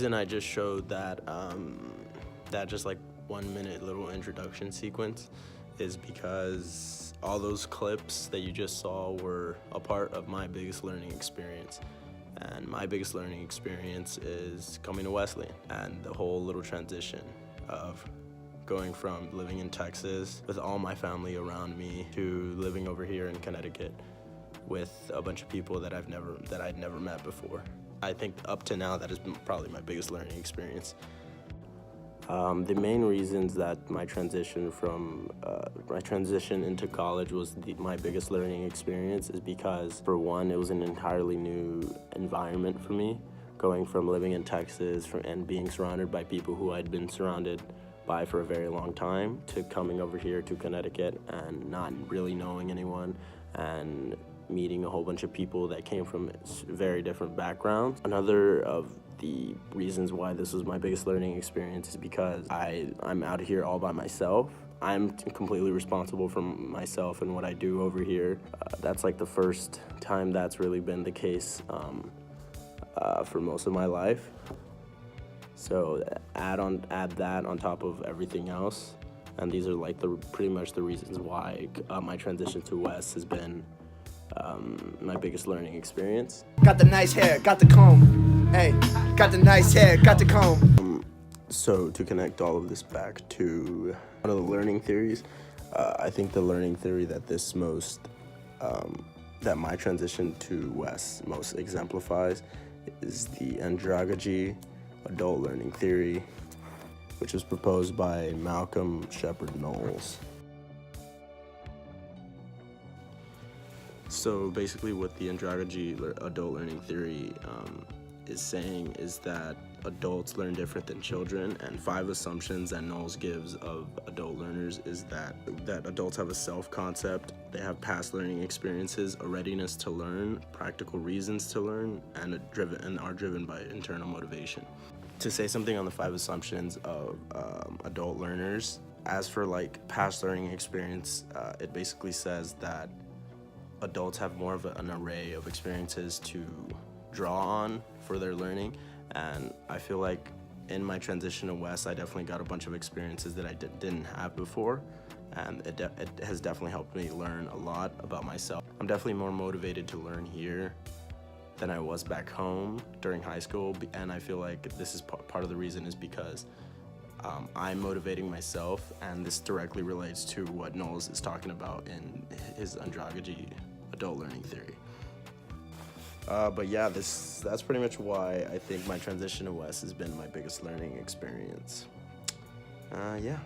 reason I just showed that that just like 1 minute little introduction sequence is because all those clips that you just saw were a part of my biggest learning experience. And my biggest learning experience is coming to Wesleyan and the whole little transition of going from living in Texas with all my family around me to living over here in Connecticut with a bunch of people that I'd never met before. I think up to now that has been probably my biggest learning experience. The main reasons that my transition into college was my biggest learning experience is because, for one, it was an entirely new environment for me, going from living in Texas and being surrounded by people who I'd been surrounded by for a very long time to coming over here to Connecticut and not really knowing anyone and meeting a whole bunch of people that came from very different backgrounds. Another of the reasons why this was my biggest learning experience is because I'm out here all by myself. I'm completely responsible for myself and what I do over here. That's like the first time that's really been the case for most of my life. So add that on top of everything else, and these are like pretty much the reasons why my transition to Wes has been my biggest learning experience. Got the nice hair, got the comb. Hey, got the nice hair, got the comb. So to connect all of this back to one of the learning theories, I think the learning theory that that my transition to Wes most exemplifies is the andragogy adult learning theory, which was proposed by Malcolm Shepard Knowles. So basically what the andragogy adult learning theory is saying is that adults learn different than children, and 5 assumptions that Knowles gives of adult learners is that adults have a self-concept, they have past learning experiences, a readiness to learn, practical reasons to learn, and are driven by internal motivation. To say something on the 5 assumptions of adult learners, as for like past learning experience, it basically says that adults have more of an array of experiences to draw on for their learning, and I feel like in my transition to Wes, I definitely got a bunch of experiences that I didn't have before, and it has definitely helped me learn a lot about myself. I'm definitely more motivated to learn here than I was back home during high school, and I feel like this is part of the reason is because I'm motivating myself, and this directly relates to what Knowles is talking about in his andragogy adult learning theory. But yeah, that's pretty much why I think my transition to Wes has been my biggest learning experience. Yeah.